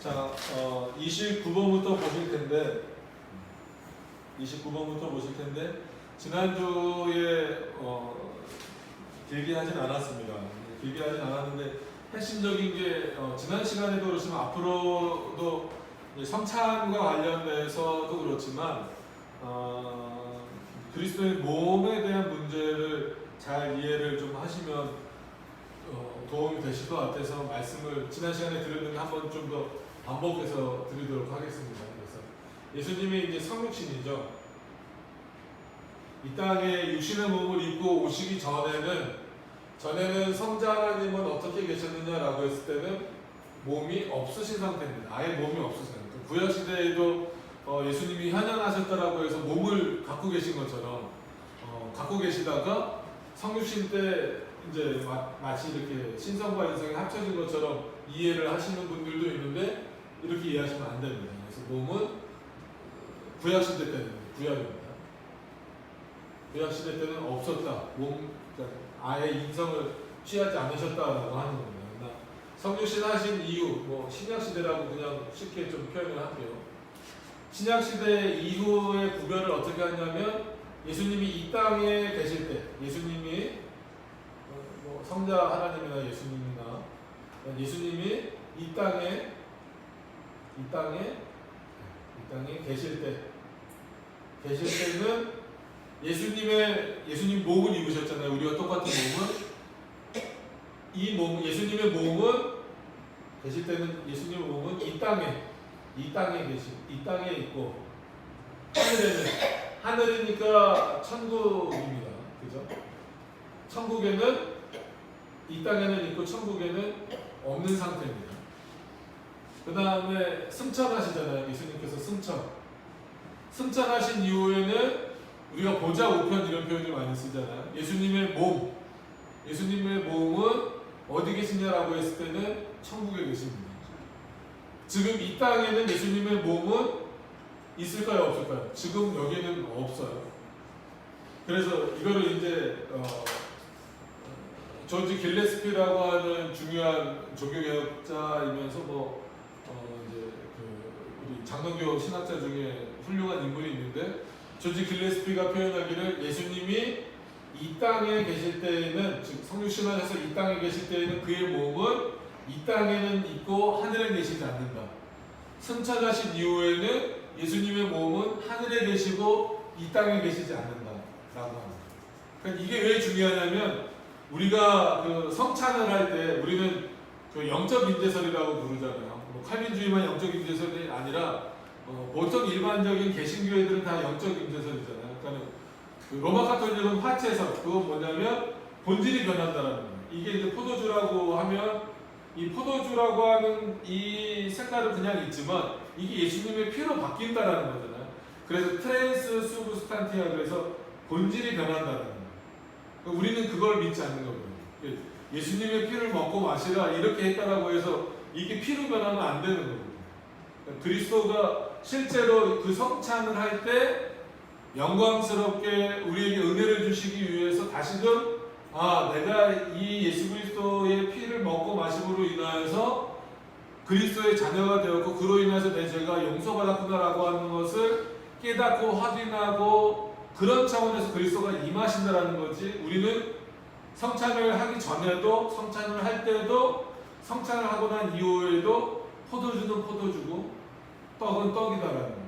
자, 29번부터 보실 텐데, 지난주에 길게 하진 않았습니다. 길게 하진 않았는데 핵심적인 게 지난 시간에도 그렇지만 앞으로도 성찬과 관련돼서도 그렇지만 그리스도의 몸에 대한 문제를 잘 이해를 좀 하시면 도움이 되실 것 같아서 말씀을 지난 시간에 드렸는데 한번 좀 더 반복해서 드리도록 하겠습니다. 그래서 예수님이 이제 성육신이죠. 이 땅에 육신의 몸을 입고 오시기 전에는 성자 하나님은 어떻게 계셨느냐라고 했을 때는 몸이 없으신 상태입니다. 아예 몸이 없으신 상태. 구약 시대에도 예수님이 현현하셨다라고 해서 몸을 갖고 계신 것처럼 갖고 계시다가 성육신 때 이제 마치 이렇게 신성과 인성이 합쳐진 것처럼 이해를 하시는 분들도 있는데 이렇게 이해하시면 안 됩니다. 그래서 몸은 구약 시대 때는 구약입니다. 구약 시대 때는 없었다. 그러니까 아예 인성을 취하지 않으셨다라고 하는 겁니다. 그러나 성육신 하신 이후, 신약 시대라고 그냥 쉽게 좀 표현을 할게요. 신약 시대 이후의 구별을 어떻게 하냐면 예수님이 이 땅에 계실 때, 예수님이 성자 하나님이나 예수님이 이 땅에 계실 때는 예수님 몸을 입으셨잖아요. 우리와 똑같은 몸은 예수님의 몸은 계실 때는 예수님의 몸은 이 땅에 있고 하늘이니까 천국입니다. 그죠? 천국에는 이 땅에는 있고 천국에는 없는 상태입니다. 그 다음에 승천하시잖아요. 예수님께서 승천하신 이후에는 우리가 보좌 우편 이런 표현을 많이 쓰잖아요. 예수님의 몸은 어디 계시냐라고 했을 때는 천국에 계십니다. 지금 이 땅에는 예수님의 몸은 있을까요, 없을까요? 지금 여기는 없어요. 그래서 이거를 이제 조지 길레스피라고 하는 중요한 종교개혁자이면서 이제 우리 장로교 신학자 중에 훌륭한 인물이 있는데 조지 길레스피가 표현하기를 예수님이 이 땅에 계실 때에는 즉 성육신하셔서 이 땅에 계실 때에는 그의 몸은 이 땅에는 있고 하늘에 계시지 않는다. 승천하신 이후에는 예수님의 몸은 하늘에 계시고 이 땅에 계시지 않는다라고 합니다. 그러니까 이게 왜 중요하냐면 우리가 그 성찬을 할 때 우리는 그 영적 임재설이라고 부르잖아요. 칼빈주의만 영적 임재설이 아니라 보통 일반적인 개신교회들은 다 영적 임재설이잖아요. 그러니까 그 로마 가톨릭은 화채설, 그건 뭐냐면 본질이 변한다라는 거예요. 이게 이제 포도주라고 하면 이 포도주라고 하는 이 색깔은 그냥 있지만 이게 예수님의 피로 바뀐다라는 거잖아요. 그래서 트랜스 수브스탄티아, 그래서 본질이 변한다라는 거예요. 그러니까 우리는 그걸 믿지 않는 거거든요. 예수님의 피를 먹고 마시라 이렇게 했다라고 해서 이게 피로 변하면 안 되는 거거든요. 그러니까 그리스도가 실제로 그 성찬을 할 때 영광스럽게 우리에게 은혜를 주시기 위해서 다시금 내가 이 예수 그리스도의 피를 먹고 마심으로 인하여서 그리스도의 자녀가 되었고 그로 인해서 내 죄가 용서받았구나라고 하는 것을 깨닫고 확인하고 그런 차원에서 그리스도가 임하신다라는 거지. 우리는 성찬을 하기 전에도 성찬을 할 때도 성찬을 하고 난 이후에도 포도주는 포도주고 떡은 떡이다라는 거예요.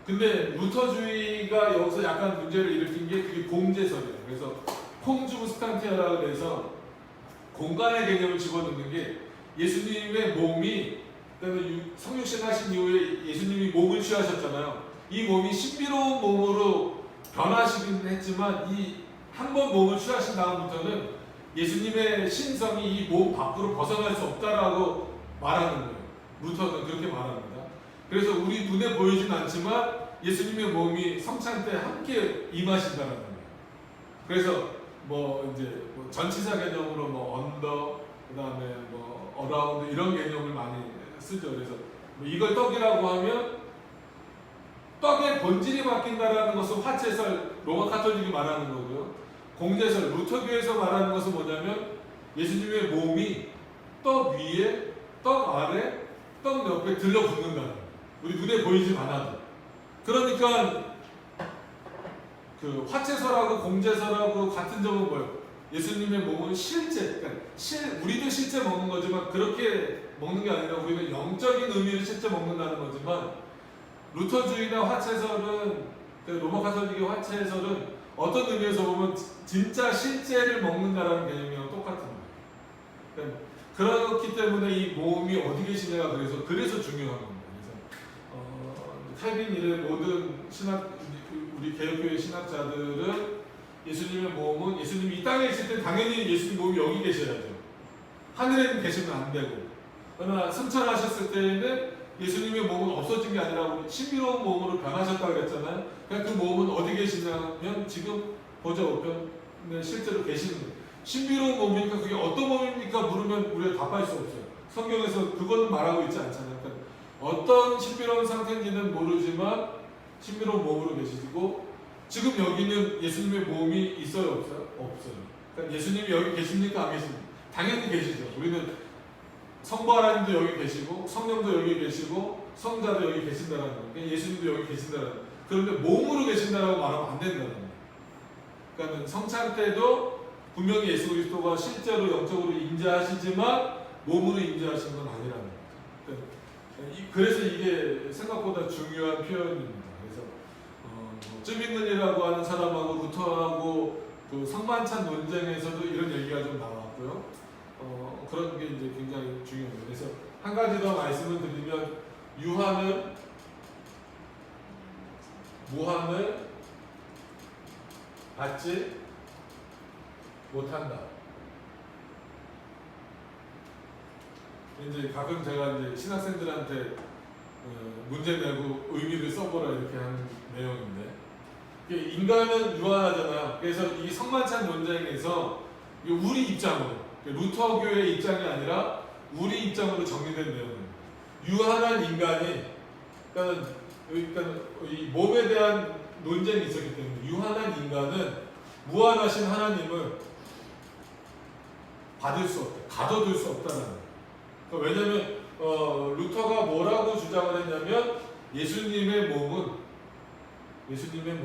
근데 루터주의가 여기서 약간 문제를 일으킨 게 그게 공제설이에요. 그래서 콩주부스탄티아라고 해서 공간의 개념을 집어넣는 게 예수님의 몸이 성육신 하신 이후에 예수님이 몸을 취하셨잖아요. 이 몸이 신비로운 몸으로 변하시긴 했지만 이 한 번 몸을 취하신 다음부터는 예수님의 신성이 이 몸 밖으로 벗어날 수 없다라고 말하는 거예요. 루터는 그렇게 말합니다. 그래서 우리 눈에 보이진 않지만 예수님의 몸이 성찬 때 함께 임하신다는 거예요. 그래서 이제 전치사 개념으로 언더, 그 다음에 어라운드 이런 개념을 많이 쓰죠. 그래서 이걸 떡이라고 하면 떡의 본질이 바뀐다라는 것은 화채설, 로마 가톨릭이 말하는 거고요. 공제설, 루터교에서 말하는 것은 뭐냐면 예수님의 몸이 떡 위에, 떡 아래, 떡 옆에 들러붙는다는 거예요. 우리 눈에 보이지 않아도. 그러니까 그 화채설하고 공제설하고 같은 점은 뭐예요? 예수님의 몸은 실제, 그러니까 우리도 실제 먹는 거지만 그렇게 먹는 게 아니라 우리는 영적인 의미를 실제 먹는다는 거지만 루터주의나 화채설은 로마 가톨릭의 화채설은 어떤 의미에서 보면 진짜 실제를 먹는다라는 개념이랑 똑같은 거예요. 그러니까 그렇기 때문에 이 몸이 어디 계시냐가 그래서 중요한 겁니다. 그래서 칼빈 이래 모든 우리 개혁교회 신학자들은 예수님의 몸은 예수님이 이 땅에 있을 때 당연히 예수님 몸이 여기 계셔야죠. 하늘에는 계시면 안 되고. 그러나 승천하셨을 때에는 예수님의 몸은 없어진 게 아니라 신비로운 몸으로 변하셨다고 그랬잖아요. 그러니까 그 몸은 어디 계시냐면 지금 보좌 우편에 실제로 계시는 거예요. 신비로운 몸이니까 그게 어떤 몸입니까? 물으면 우리가 답할 수 없어요. 성경에서 그거는 말하고 있지 않잖아요. 그러니까 어떤 신비로운 상태인지는 모르지만 신비로운 몸으로 계시고 지금 여기는 예수님의 몸이 있어요? 없어요? 없어요. 그러니까 예수님이 여기 계십니까? 안 계십니까? 당연히 계시죠. 우리는 성부 하나님도 여기 계시고 성령도 여기 계시고 성자도 여기 계신다는 거예요. 그러니까 예수님도 여기 계신다는 거예요. 그런데 몸으로 계신다라고 말하면 안 된다는 거예요. 그러니까 성찬 때도 분명히 예수 그리스도가 실제로 영적으로 임재하시지만 몸으로 임재하시는 건 아니라는 거죠. 그래서 이게 생각보다 중요한 표현입니다. 그래서 쯔빙글이라고 하는 사람하고 루터하고 그 성만찬 논쟁에서도 이런 얘기가 좀 나왔고요. 그런 게 이제 굉장히 중요해요. 그래서 한 가지 더 말씀을 드리면 유한은 무한을 받지 못한다. 이제 가끔 제가 이제 신학생들한테 문제 내고 의미를 써보라 이렇게 하는 내용인데 인간은 유한하잖아요. 그래서 이 성만찬 논쟁에서 우리 입장으로 루터교의 입장이 아니라 우리 입장으로 정리된 내용입니다. 유한한 인간이 그러니까 이 몸에 대한 논쟁이 있었기 때문에 유한한 인간은 무한하신 하나님을 받을 수 없다, 가둬둘 수 없다는 거예요. 그러니까 왜냐하면 루터가 뭐라고 주장을 했냐면 예수님의 몸은 예수님의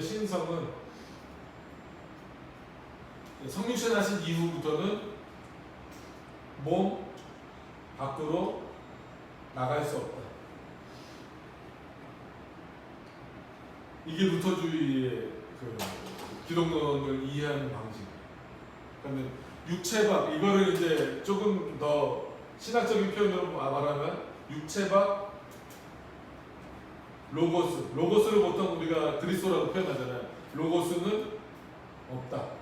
신성은 성육신하신 이후부터는 몸 밖으로 나갈 수 없다. 이게 루터주의의 그 기독론을 이해하는 방식이에요. 그러면 육체 밖 이거를 이제 조금 더 신학적인 표현으로 말하면 육체 밖 로고스를 보통 우리가 그리스도라고 표현하잖아요. 로고스는 없다.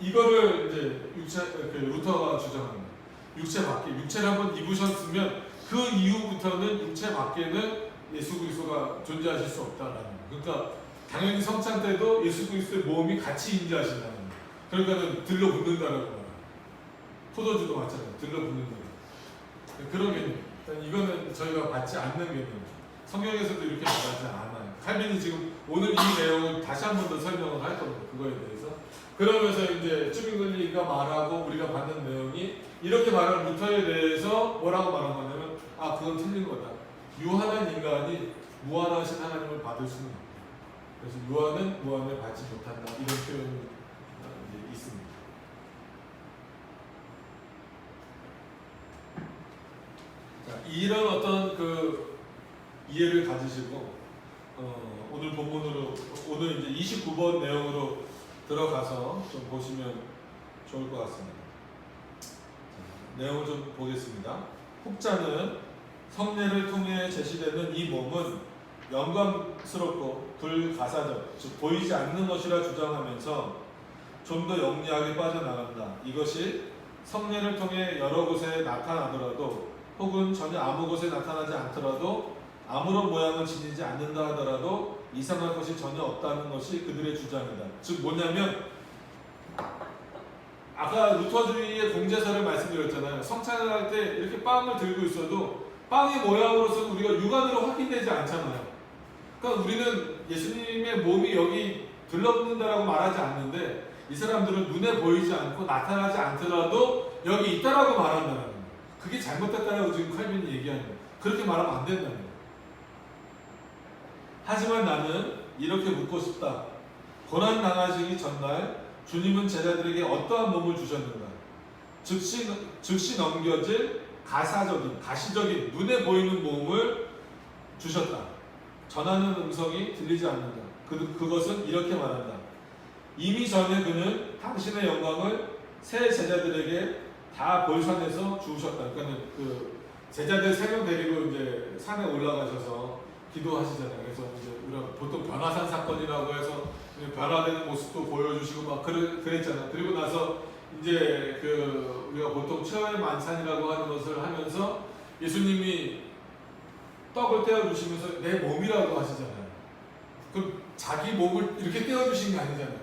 이거를 이제 루터가 주장합니다. 육체 밖에 육체를 한번 입으셨으면 그 이후부터는 육체 밖에는 예수 그리스도가 존재하실 수 없다라는 거예요. 그러니까 당연히 성찬 때도 예수 그리스도의 몸이 같이 임재하신다는 거예요. 그러니까는 들러붙는다라고 말해요. 포도주도 마찬가지로 들러붙는다. 그런 개념. 이거는 저희가 받지 않는 개념이에요. 성경에서도 이렇게 말하지 않아요. 칼빈이 지금 오늘 이 내용을 다시 한 번 더 설명을 할 겁니다. 그거에 대해서. 그러면서 이제 쯔빙글리가 말하고 우리가 받는 내용이 이렇게 말하는 루터에 대해서 뭐라고 말한 거냐면 그건 틀린 거다. 유한한 인간이 무한하신 하나님을 받을 수는 없다. 그래서 유한은 무한을 받지 못한다. 이런 표현이 있습니다. 자, 이런 어떤 그 이해를 가지시고 오늘 본문으로 오늘 이제 29번 내용으로 들어가서 좀 보시면 좋을 것 같습니다. 내용을 좀 보겠습니다. 혹자는 성례를 통해 제시되는 이 몸은 영광스럽고 불가사적, 즉 보이지 않는 것이라 주장하면서 좀 더 영리하게 빠져나간다. 이것이 성례를 통해 여러 곳에 나타나더라도 혹은 전혀 아무 곳에 나타나지 않더라도 아무런 모양을 지니지 않는다 하더라도 이상한 것이 전혀 없다는 것이 그들의 주장이다. 즉 뭐냐면 아까 루터주의의 공제설을 말씀드렸잖아요. 성찬을 할 때 이렇게 빵을 들고 있어도 빵의 모양으로서는 우리가 육안으로 확인되지 않잖아요. 그러니까 우리는 예수님의 몸이 여기 들러붙는다라고 말하지 않는데 이 사람들은 눈에 보이지 않고 나타나지 않더라도 여기 있다라고 말한다는 거예요. 그게 잘못됐다라고 지금 칼빈이 얘기하는 거예요. 그렇게 말하면 안 된다는 거예요. 하지만 나는 이렇게 묻고 싶다. 고난 당하시기 전날 주님은 제자들에게 어떠한 몸을 주셨는가? 즉시 넘겨질 가시적인 눈에 보이는 몸을 주셨다. 전하는 음성이 들리지 않는다. 그것은 이렇게 말한다. 이미 전에 그는 당신의 영광을 새 제자들에게 다 볼산에서 주우셨다. 그러니까 그 제자들 3명 데리고 이제 산에 올라가셔서 기도하시잖아요. 그래서 이제 우리가 보통 변화산 사건이라고 해서 변화되는 모습도 보여주시고 막 그랬잖아요. 그리고 나서 이제 그 우리가 보통 최후의 만찬이라고 하는 것을 하면서 예수님이 떡을 떼어주시면서 내 몸이라고 하시잖아요. 그럼 자기 몸을 이렇게 떼어주신 게 아니잖아요.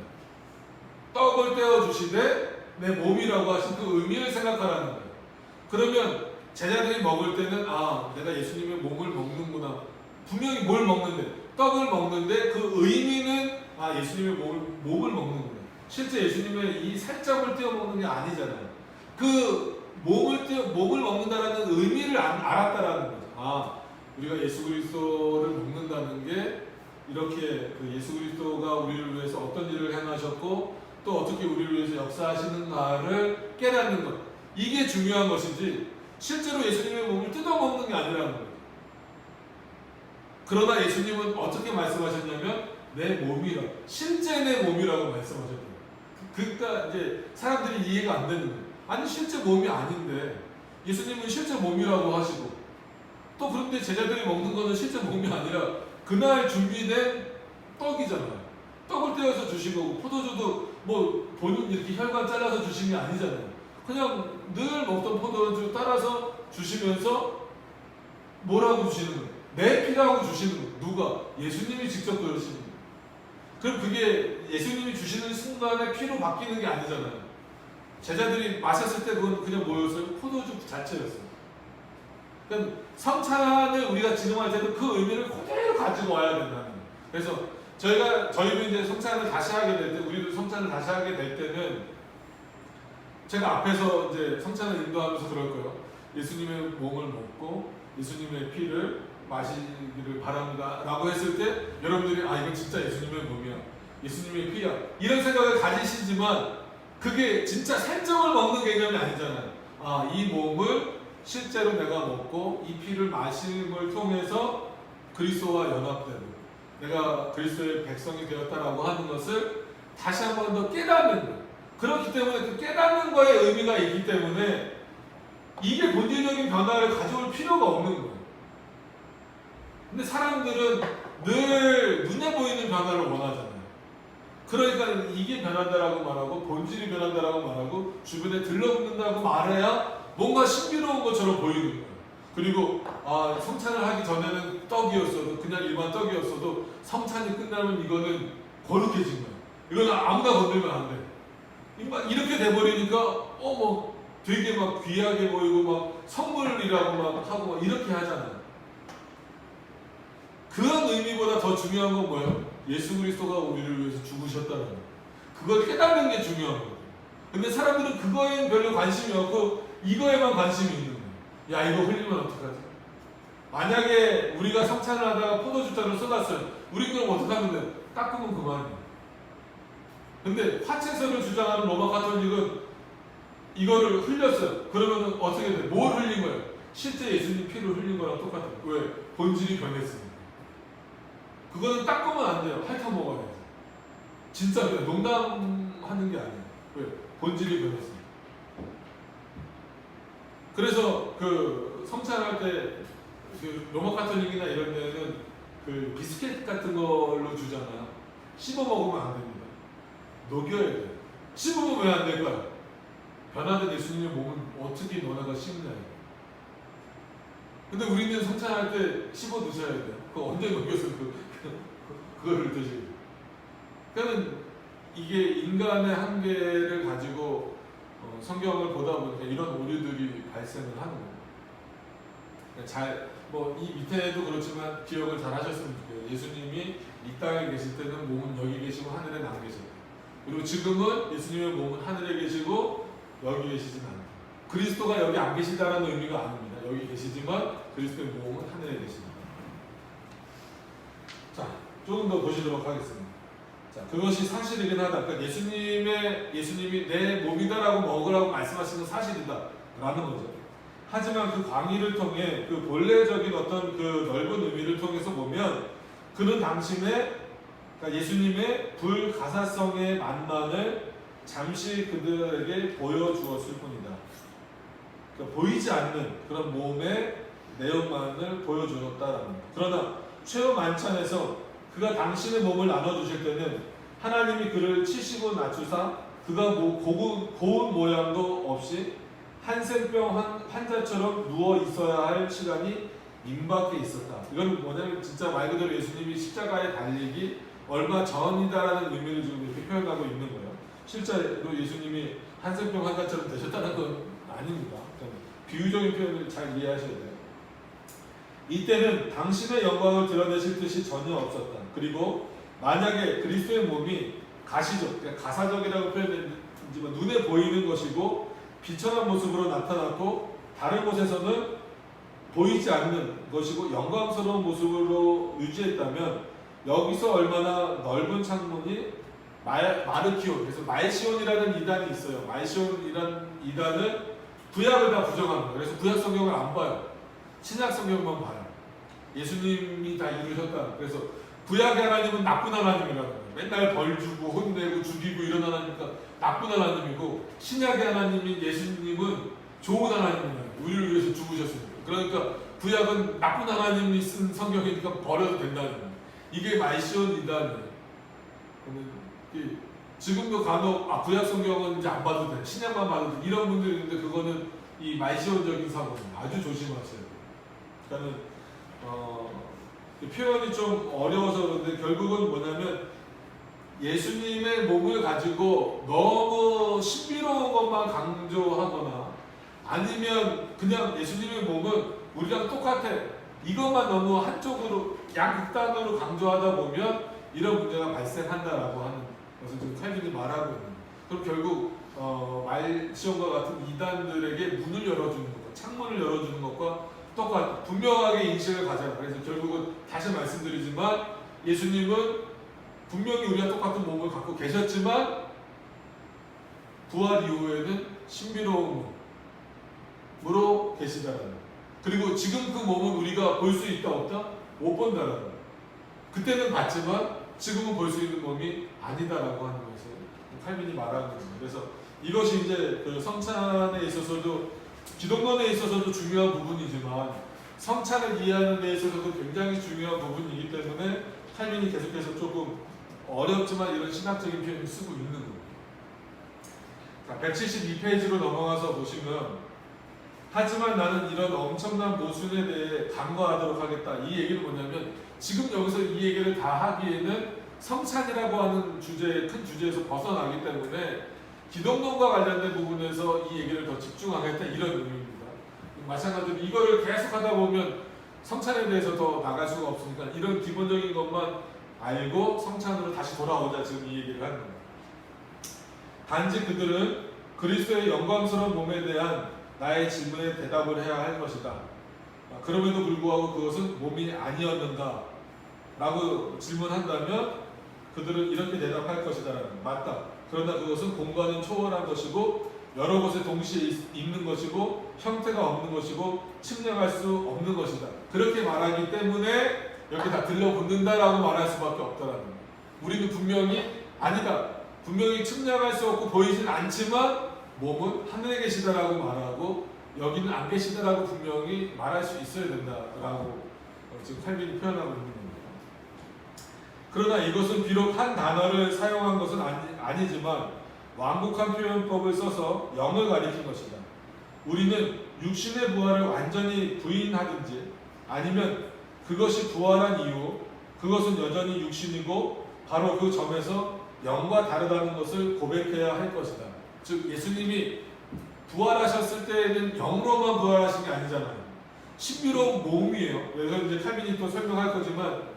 떡을 떼어주시되 내 몸이라고 하신 그 의미를 생각하라는 거예요. 그러면 제자들이 먹을 때는 아 내가 예수님의 몸을 먹는구나. 분명히 뭘 먹는데 떡을 먹는데 그 의미는 아 예수님의 몸을 먹는구나. 실제 예수님의 이 살점을 떼어 먹는 게 아니잖아요. 그 몸을 먹는다라는 의미를 알았다라는 거죠. 아 우리가 예수 그리스도를 먹는다는 게 이렇게 그 예수 그리스도가 우리를 위해서 어떤 일을 행하셨고 또 어떻게 우리를 위해서 역사하시는가를 깨닫는 것. 이게 중요한 것이지 실제로 예수님의 몸을 뜯어먹는 게 아니라는 거예요. 그러나 예수님은 어떻게 말씀하셨냐면 내 몸이라, 실제 내 몸이라고 말씀하셨대요. 그러니까 이제 사람들이 이해가 안 되는 거예요. 아니 실제 몸이 아닌데 예수님은 실제 몸이라고 하시고 또 그런데 제자들이 먹는 거는 실제 몸이 아니라 그날 준비된 떡이잖아요. 떡을 떼어서 주신 거고 포도주도 뭐 본인 이렇게 혈관 잘라서 주신 게 아니잖아요. 그냥 늘 먹던 포도주 따라서 주시면서 뭐라고 주시는 거예요? 내 피라고 주시는 거예요. 누가? 예수님이 직접 그러시는 거예요. 그럼 그게 예수님이 주시는 순간에 피로 바뀌는 게 아니잖아요. 제자들이 마셨을 때 그건 그냥 뭐였어요? 포도주 자체였어요. 그럼 성찬을 우리가 진행할 때도 그 의미를 그대로 가지고 와야 된다는 거예요. 그래서 저희도 이제 성찬을 다시 하게 될 때, 우리도 성찬을 다시 하게 될 때는 제가 앞에서 이제 성찬을 인도하면서 그럴 거예요. 예수님의 몸을 먹고 예수님의 피를 마시기를 바랍니다. 라고 했을 때 여러분들이 아 이건 진짜 예수님의 몸이야. 예수님의 피야. 이런 생각을 가지시지만 그게 진짜 살점을 먹는 개념이 아니잖아요. 아 이 몸을 실제로 내가 먹고 이 피를 마심을 통해서 그리스도와 연합되고 내가 그리스도의 백성이 되었다라고 하는 것을 다시 한 번 더 깨닫는 거예요. 그렇기 때문에 그 깨닫는 거에 의미가 있기 때문에 이게 본질적인 변화를 가져올 필요가 없는 거예요. 근데 사람들은 늘 눈에 보이는 변화를 원하잖아요. 그러니까 이게 변한다라고 말하고 본질이 변한다라고 말하고 주변에 들러붙는다고 말해야 뭔가 신비로운 것처럼 보이는 거예요. 그리고 아 성찬을 하기 전에는 떡이었어도 그냥 일반 떡이었어도 성찬이 끝나면 이거는 거룩해진 거예요. 이거는 아무나 건들면 안 돼. 이렇게 돼버리니까 뭐 되게 막 귀하게 보이고 막 선물이라고 막 하고 막 이렇게 하잖아요. 그런 의미보다 더 중요한 건 뭐예요? 예수 그리스도가 우리를 위해서 죽으셨다는 거. 그걸 깨닫는 게 중요한 거예요. 근데 사람들은 그거에는 별로 관심이 없고 이거에만 관심이 있는 거예요. 야 이거 흘리면 어떡하지? 만약에 우리가 성찬을 하다가 포도주잔을 쏟았어요. 우리 그럼 어떻게 하면 돼? 닦으면 그만이에요. 근데 화채설을 주장하는 로마 가톨릭은 이거를 흘렸어요. 그러면 어떻게 돼? 뭘 흘린 거예요? 실제 예수님 피를 흘린 거랑 똑같아요. 왜? 본질이 변했으니까. 그거는 닦으면 안 돼요. 핥아 먹어야지. 진짜 그냥 농담하는 게 아니에요. 왜? 본질이 변했으니까. 그래서 그 성찬할 때 그 로마 가톨릭이나 이런 데는 그 비스켓 같은 걸로 주잖아요. 씹어 먹으면 안 됩니다. 녹여야 돼요. 씹으면 왜 안 될까요? 변화된 예수님의 몸은 어떻게 너네가 씹냐. 근데 우리는 성찬할 때 씹어 드셔야 돼요. 그거 언제 녹여서 그거를 드시고. 그러니까 이게 인간의 한계를 가지고 성경을 보다 보니까 이런 오류들이 발생을 하는 거예요. 이 밑에도 그렇지만 기억을 잘 하셨으면 좋겠어요. 예수님이 이 땅에 계실 때는 몸은 여기 계시고 하늘에 계셨다. 그리고 지금은 예수님의 몸은 하늘에 계시고 여기 계시진 않다. 그리스도가 여기 안 계시다라는 의미가 아닙니다. 여기 계시지만 그리스도의 몸은 하늘에 계십니다. 자, 조금 더 보시도록 하겠습니다. 자, 그것이 사실이긴 하다. 그러니까 예수님이 내 몸이다라고 먹으라고 말씀하시는 사실이다 라는 거죠. 하지만 그 광의를 통해 그 본래적인 어떤 그 넓은 의미를 통해서 보면 그는 당신의, 그러니까 예수님의 불가사성의 만만을 잠시 그들에게 보여주었을 뿐이다. 그러니까 보이지 않는 그런 몸의 내용만을 보여주었다라는 것. 그러나 최후 만찬에서 그가 당신의 몸을 나눠주실 때는 하나님이 그를 치시고 낮추사 그가 고운 모양도 없이 한센병 환자처럼 누워 있어야 할 시간이 임박해 있었다. 이건 뭐냐면 진짜 말 그대로 예수님이 십자가에 달리기 얼마 전이다라는 의미를 지금 이렇게 표현하고 있는 거예요. 실제로 예수님이 한센병 환자처럼 되셨다는 건 아닙니다. 비유적인 표현을 잘 이해하셔야 돼요. 이때는 당신의 영광을 드러내실 뜻이 전혀 없었다. 그리고 만약에 그리스도의 몸이 가시적, 그러니까 가사적이라고 표현했지만 눈에 보이는 것이고 비천한 모습으로 나타났고 다른 곳에서는 보이지 않는 것이고 영광스러운 모습으로 유지했다면 여기서 얼마나 넓은 창문이 마르키온, 그래서 말시온이라는 이단이 있어요. 말시온이라는 이단은 구약을 다 부정합니다. 그래서 구약 성경을 안 봐요. 신약 성경만 봐요. 예수님이 다 이루셨다. 그래서 구약의 하나님은 나쁜 하나님이라고 해요. 맨날 벌 주고 혼내고 죽이고 이런 하나님이니까 나쁜 하나님이고, 신약의 하나님인 예수님은 좋은 하나님입니다. 우리를 위해서 죽으셨습니다. 그러니까 구약은 나쁜 하나님이 쓴 성경이니까 버려도 된다는 거예요. 이게 말시온 이단이에요. 지금도 간혹 구약 성경은 이제 안 봐도 돼, 신약만 봐도 돼, 이런 분들이 있는데 그거는 이 말시온적인 사고입니다. 아주 조심하셔야 돼요. 그러니까는 표현이 좀 어려워서 그런데 결국은 뭐냐면 예수님의 몸을 가지고 너무 신비로운 것만 강조하거나 아니면 그냥 예수님의 몸은 우리랑 똑같아, 이것만 너무 한쪽으로 양극단으로 강조하다 보면 이런 문제가 발생한다라고 하는 것을 지금 칼빈이 말하고 있는 거예요. 그럼 결국 말시온과 같은 이단들에게 문을 열어주는 것과 창문을 열어주는 것과 똑같, 분명하게 인식을 가져요. 그래서 결국은 다시 말씀드리지만 예수님은 분명히 우리와 똑같은 몸을 갖고 계셨지만 부활 이후에는 신비로운 몸으로 계시다라는 거예요. 그리고 지금 그 몸은 우리가 볼 수 있다 없다? 못 본다라는 거예요. 그때는 봤지만 지금은 볼 수 있는 몸이 아니다라고 하는 것을 칼빈이 말하는 거예요. 그래서 이것이 이제 그 성찬에 있어서도, 기독론에 있어서도 중요한 부분이지만 성찬을 이해하는 데 있어서도 굉장히 중요한 부분이기 때문에 칼빈이 계속해서 조금 어렵지만 이런 신학적인 표현을 쓰고 있는 거예요. 자, 172페이지로 넘어가서 보시면, 하지만 나는 이런 엄청난 모순에 대해 간과하도록 하겠다. 이 얘기는 뭐냐면 지금 여기서 이 얘기를 다 하기에는 성찬이라고 하는 주제, 큰 주제에서 벗어나기 때문에 기독론과 관련된 부분에서 이 얘기를 더 집중하겠다, 이런 의미입니다. 마찬가지로 이거를 계속 하다 보면 성찬에 대해서 더 나갈 수가 없으니까 이런 기본적인 것만 알고 성찬으로 다시 돌아오자, 지금 이 얘기를 하는 거예요. 단지 그들은 그리스도의 영광스러운 몸에 대한 나의 질문에 대답을 해야 할 것이다. 그럼에도 불구하고 그것은 몸이 아니었는가? 라고 질문한다면 그들은 이렇게 대답할 것이다. 맞다. 그러나 그것은 공간은 초월한 것이고 여러 곳에 동시에 있는 것이고 형태가 없는 것이고 측량할 수 없는 것이다. 그렇게 말하기 때문에 이렇게 다 들러붙는다라고 말할 수밖에 없다라는 거예요. 우리는 분명히 아니다, 분명히 측량할 수 없고 보이진 않지만 몸은 하늘에 계시다라고 말하고 여기는 안 계시다라고 분명히 말할 수 있어야 된다라고 지금 칼빈이 표현하고 있는 겁니다. 그러나 이것은 비록 한 단어를 사용한 것은 아니지만 완곡한 표현법을 써서 영을 가리킨 것이다. 우리는 육신의 부활을 완전히 부인하든지 아니면 그것이 부활한 이후 그것은 여전히 육신이고 바로 그 점에서 영과 다르다는 것을 고백해야 할 것이다. 즉 예수님이 부활하셨을 때에는 영으로만 부활하신 게 아니잖아요. 신비로운 몸이에요. 그래서 이제 칼빈이 또 설명할 거지만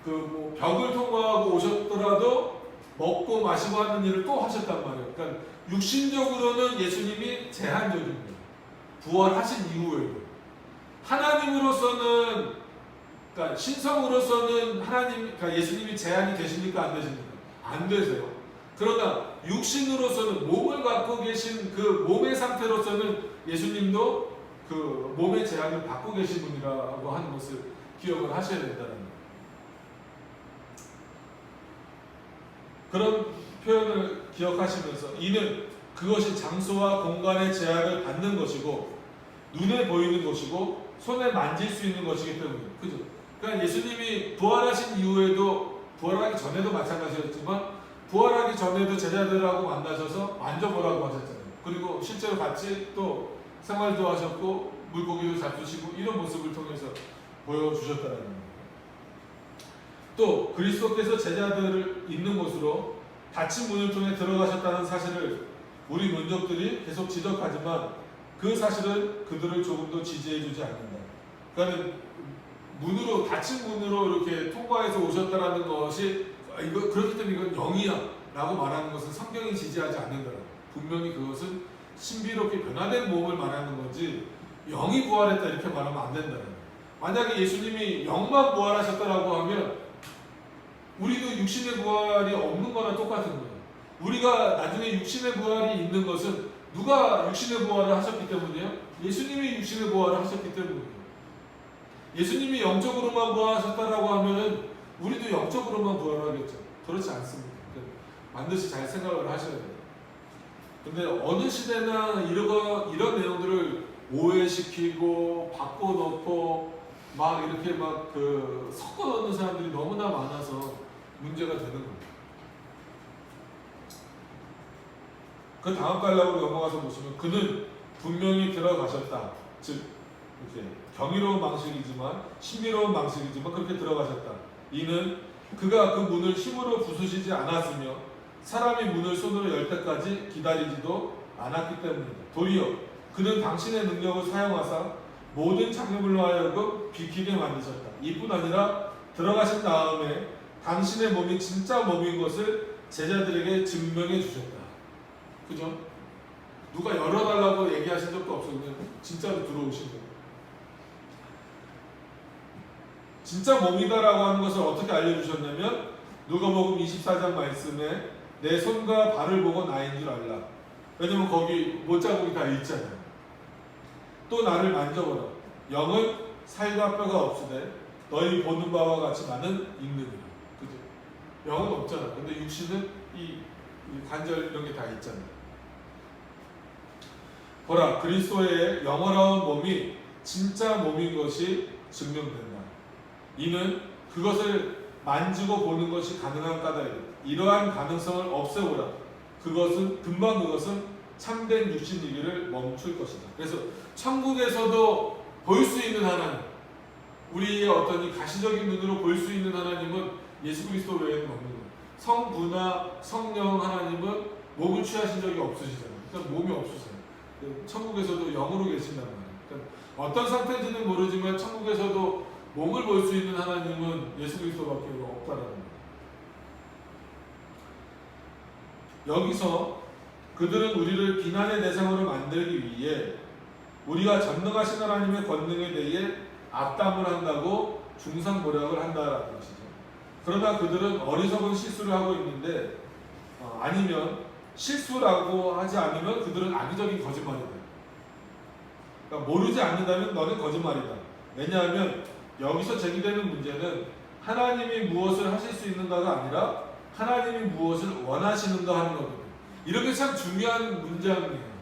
그 뭐 벽을 통과하고 오셨더라도 먹고 마시고 하는 일을 또 하셨단 말이에요. 그러니까 육신적으로는 예수님이 제한적인 거예요. 부활하신 이후에도. 하나님으로서는, 그러니까 신성으로서는 그러니까 예수님이 제한이 되십니까? 안 되십니까? 안 되세요. 그러나 육신으로서는, 몸을 갖고 계신 그 몸의 상태로서는 예수님도 그 몸의 제한을 받고 계신 분이라고 하는 것을 기억을 하셔야 된다는 거예요. 그런 표현을 기억하시면서, 이는 그것이 장소와 공간의 제약을 받는 것이고 눈에 보이는 것이고 손에 만질 수 있는 것이기 때문에, 그죠? 그러니까 예수님이 부활하신 이후에도, 부활하기 전에도 마찬가지였지만 부활하기 전에도 제자들하고 만나셔서 만져보라고 하셨잖아요. 그리고 실제로 같이 또 생활도 하셨고 물고기도 잡수시고 이런 모습을 통해서 보여주셨다는 겁니다. 또 그리스도께서 제자들을 있는 곳으로 닫힌 문을 통해 들어가셨다는 사실을 우리 민족들이 계속 지적하지만 그 사실은 그들을 조금도 지지해주지 않는다. 그러니까 문으로, 닫힌 문으로 이렇게 통과해서 오셨다라는 것이 이거 그렇기 때문에 이건 영이야 라고 말하는 것은 성경이 지지하지 않는다. 분명히 그것은 신비롭게 변화된 몸을 말하는 거지 영이 부활했다 이렇게 말하면 안 된다. 만약에 예수님이 영만 부활하셨다라고 하면 우리도 육신의 부활이 없는 거나 똑같은 거예요. 우리가 나중에 육신의 부활이 있는 것은 누가 육신의 부활을 하셨기 때문이에요? 예수님이 육신의 부활을 하셨기 때문이에요. 예수님이 영적으로만 부활하셨다라고 하면은 우리도 영적으로만 부활하겠죠. 그렇지 않습니다. 반드시 잘 생각을 하셔야 돼요. 근데 어느 시대나 이런 내용들을 오해시키고 바꿔놓고 막 이렇게 막 섞어 넣는 사람들이 너무나 많아서 문제가 되는 겁니다. 그 다음 단락으로 넘어가서 보시면 그는 분명히 들어가셨다. 즉 이렇게 경이로운 방식이지만 신비로운 방식이지만 그렇게 들어가셨다. 이는 그가 그 문을 힘으로 부수시지 않았으며 사람이 문을 손으로 열 때까지 기다리지도 않았기 때문이다. 도리어 그는 당신의 능력을 사용하사 모든 장애물로 하여금 비키게 만드셨다. 이뿐 아니라 들어가신 다음에 당신의 몸이 진짜 몸인 것을 제자들에게 증명해 주셨다. 그죠? 누가 열어달라고 얘기하신 적도 없어요. 그냥 진짜로 들어오신 거예요. 진짜 몸이다라고 하는 것을 어떻게 알려주셨냐면 누가복음 24장 말씀에 내 손과 발을 보고 나인 줄 알라. 왜냐면 거기 못자국이 다 있잖아요. 또 나를 만져보라. 영은 살과 뼈가 없으되 너희 보는 바와 같이 나는 읽느니라. 그죠? 영은 없잖아. 근데 육신은 이 관절 이런 게 다 있잖아요. 보라, 그리스도의 영원한 몸이 진짜 몸인 것이 증명된다. 이는 그것을 만지고 보는 것이 가능한 까닭이다. 이러한 가능성을 없애보라. 그것은 참된 육신이기를 멈출 것이다. 그래서 천국에서도 볼 수 있는 하나님, 우리의 어떤 이 가시적인 눈으로 볼 수 있는 하나님은 예수 그리스도 외에는 없는 거예요. 성부나 성령 하나님은 몸을 취하신 적이 없으시잖아요. 그러니까 몸이 없으세요. 천국에서도 영으로 계신단 말이에요. 그러니까 어떤 상태인지는 모르지만 천국에서도 몸을 볼 수 있는 하나님은 예수 그리스도밖에 없다라는 거예요. 여기서 그들은 우리를 비난의 대상으로 만들기 위해 우리가 전능하신 하나님의 권능에 대해 악담을 한다고 중상모략을 한다라는 것이죠. 그러나 그들은 어리석은 실수를 하고 있는데 아니면 실수라고 하지 않으면 그들은 악의적인 거짓말이다. 그러니까 모르지 않는다면 너는 거짓말이다. 왜냐하면 여기서 제기되는 문제는 하나님이 무엇을 하실 수 있는가가 아니라 하나님이 무엇을 원하시는가 하는 거거든요. 이런 게 참 중요한 문장이에요.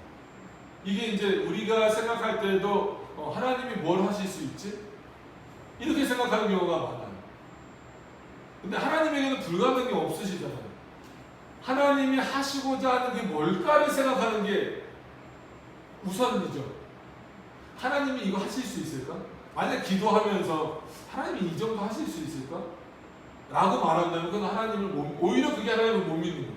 이게 이제 우리가 생각할 때도 하나님이 뭘 하실 수 있지? 이렇게 생각하는 경우가 많아요. 근데 하나님에게는 불가능한 게 없으시잖아요. 하나님이 하시고자 하는 게 뭘까를 생각하는 게 우선이죠. 하나님이 이거 하실 수 있을까? 만약 기도하면서 하나님이 이 정도 하실 수 있을까? 라고 말한다면 그건 하나님을 오히려 그게 하나님을 못 믿는 거예요.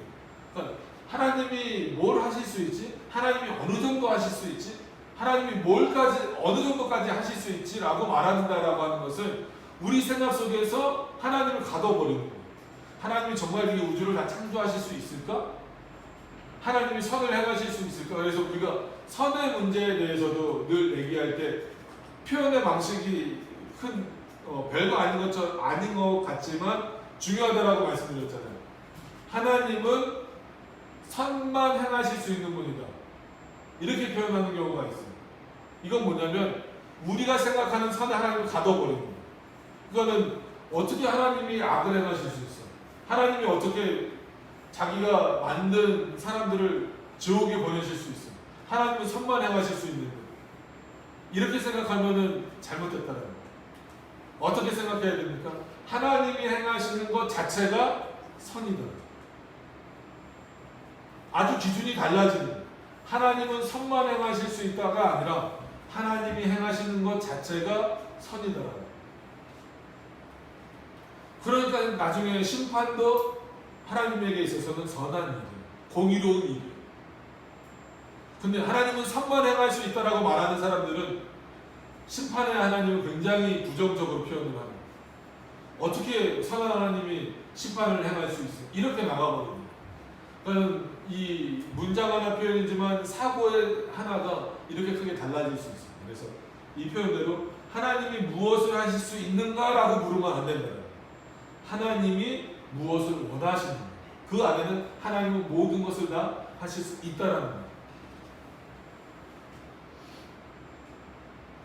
그러니까 하나님이 뭘 하실 수 있지? 하나님이 어느 정도 하실 수 있지? 하나님이 어느 정도까지 하실 수 있지? 라고 말한다라고 하는 것은 우리 생각 속에서 하나님을 가둬버리는 거예요. 하나님이 정말 이 우주를 다 창조하실 수 있을까? 하나님이 선을 행하실 수 있을까? 그래서 우리가 선의 문제에 대해서도 늘 얘기할 때 표현의 방식이 별거 아닌 것 같지만 중요하다라고 말씀드렸잖아요. 하나님은 선만 행하실 수 있는 분이다. 이렇게 표현하는 경우가 있어요. 이건 뭐냐면 우리가 생각하는 선을 하나님을 가둬버리는 거예요. 그거는 어떻게 하나님이 악을 행하실 수 있어? 하나님이 어떻게 자기가 만든 사람들을 지옥에 보내실 수 있어? 하나님은 선만 행하실 수 있는 거예요. 이렇게 생각하면은 잘못됐다는 거예요. 어떻게 생각해야 됩니까? 하나님이 행하시는 것 자체가 선이다. 아주 기준이 달라지는 거예요. 하나님은 선만 행하실 수 있다가 아니라 하나님이 행하시는 것 자체가 선이다. 그러니까 나중에 심판도 하나님에게 있어서는 선한 일이에요. 공의로운 일이에요. 근데 하나님은 선만 행할 수 있다라고 말하는 사람들은 심판의 하나님을 굉장히 부정적으로 표현을 합니다. 어떻게 선한 하나님이 심판을 행할 수 있어요? 이렇게 나가버립니다. 그러니까 이 문장 하나 표현이지만 사고의 하나가 이렇게 크게 달라질 수 있어요. 그래서 이 표현대로 하나님이 무엇을 하실 수 있는가라고 물으면 안 된다. 하나님이 무엇을 원하시는가. 그 안에는 하나님은 모든 것을 다 하실 수 있다라는 거예요.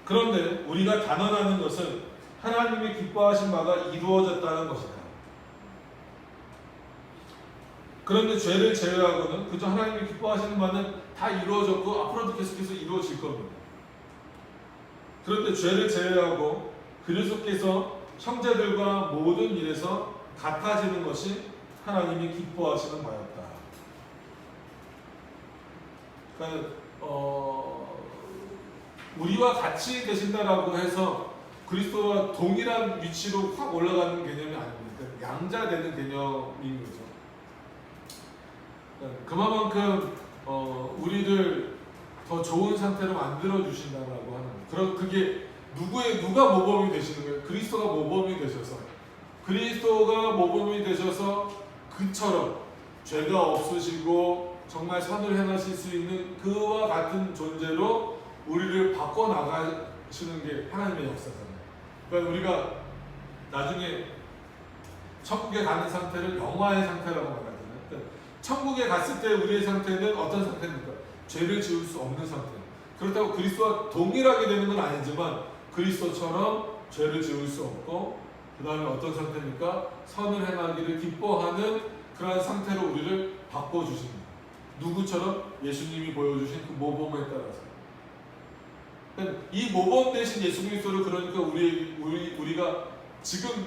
그런데 우리가 단언하는 것은 하나님이 기뻐하신 바가 이루어졌다는 것이다. 그런데 죄를 제외하고는 그저 하나님이 기뻐하시는 바는 다 이루어졌고 앞으로도 계속해서 이루어질 겁니다. 그런데 죄를 제외하고 그리스도께서 형제들과 모든 일에서 같아지는 것이 하나님이 기뻐하시는 바였다. 그러니까 우리와 같이 계신다라고 해서 그리스도와 동일한 위치로 확 올라가는 개념이 아닙니다. 양자되는 개념인 거죠. 그만큼 우리를 더 좋은 상태로 만들어 주신다라고 하는 거예요. 그럼 그게 누가 모범이 되시는 거예요? 그리스도가 모범이 되셔서 그리스도가 모범이 되셔서 그처럼 죄가 없으시고 정말 선을 행하실 수 있는 그와 같은 존재로 우리를 바꿔 나가시는 게 하나님의 역사잖아요. 그러니까 우리가 나중에 천국에 가는 상태를 영화의 상태라고 말하잖아요. 그러니까 천국에 갔을 때 우리의 상태는 어떤 상태입니까? 죄를 지을 수 없는 상태. 그렇다고 그리스도와 동일하게 되는 건 아니지만 그리스도처럼 죄를 지을 수 없고 그 다음에 어떤 상태입니까? 선을 행하기를 기뻐하는 그러한 상태로 우리를 바꿔주십니다. 누구처럼? 예수님이 보여주신 그 모범에 따라서. 이 모범 대신 예수 그리스도를 그러니까 우리가 지금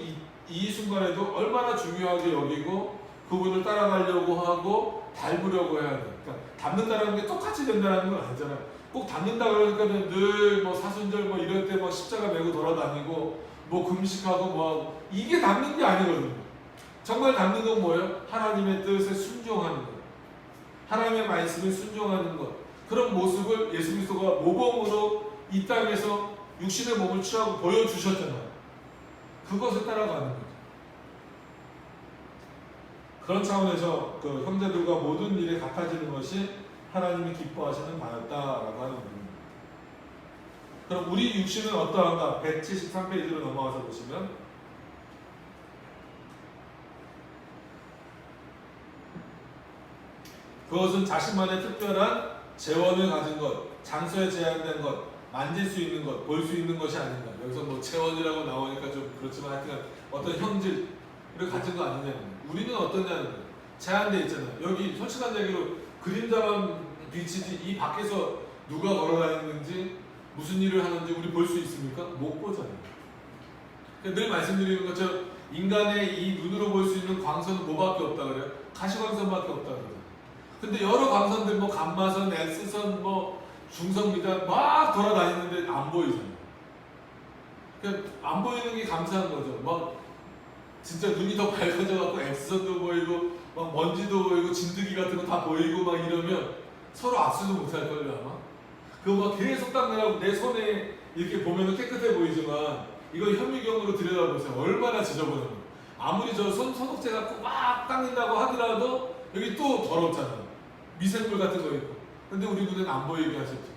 이 순간에도 얼마나 중요하게 여기고 그분을 따라가려고 하고 닮으려고 해야 돼. 그러니까 닮는다는 게 똑같이 된다는 건 아니잖아요. 꼭 닮는다 그러니까는 늘 뭐 사순절 뭐 이럴 때 뭐 십자가 메고 돌아다니고 뭐 금식하고 뭐 하고 이게 닮는 게 아니거든요. 정말 닮는 건 뭐예요? 하나님의 뜻에 순종하는 것. 하나님의 말씀에 순종하는 것. 그런 모습을 예수 그리스도가 모범으로 이 땅에서 육신의 몸을 취하고 보여주셨잖아요. 그것을 따라가는 거죠. 그런 차원에서 그 형제들과 모든 일에 같아지는 것이 하나님이 기뻐하시는 바였다라고 하는 겁니다. 그럼 우리 육신은 어떠한가? 173페이지로 넘어가서 보시면 그것은 자신만의 특별한 재원을 가진 것, 장소에 제한된 것, 만질 수 있는 것, 볼 수 있는 것이 아닌가. 여기서 뭐 재원이라고 나오니까 좀 그렇지만 하여튼 어떤 형질을 가진 거 아니냐는 거예요. 우리는 어떠냐는 거예요. 제한돼 있잖아요. 여기 솔직한 얘기로 그림자만 비치지 이 밖에서 누가 걸어다니는지 무슨 일을 하는지 우리 볼 수 있습니까? 못 보잖아요. 늘 말씀드리는 것처럼 인간의 이 눈으로 볼 수 있는 광선은 뭐밖에 없다 그래요? 가시광선밖에 없다 그래요. 근데 여러 광선들 뭐 감마선, X선, 뭐 중성 미단 막 돌아다니는데 안 보이잖아요. 그러니까 안 보이는 게 감사한 거죠. 막 진짜 눈이 더 밝아져 갖고 X선도 보이고 막 먼지도 보이고 진드기 같은 거 다 보이고 막 이러면 서로 악수도 못할 걸요 아마. 그거 막 계속 닦느라고 내 손에 이렇게 보면은 깨끗해 보이지만 이거 현미경으로 들여다보세요. 얼마나 지저분해요. 아무리 저 소독제 갖고 막 닦는다고 하더라도 여기 또 더럽잖아. 미생물 같은 거 있고. 근데 우리 눈에는 안 보이게 하셨죠.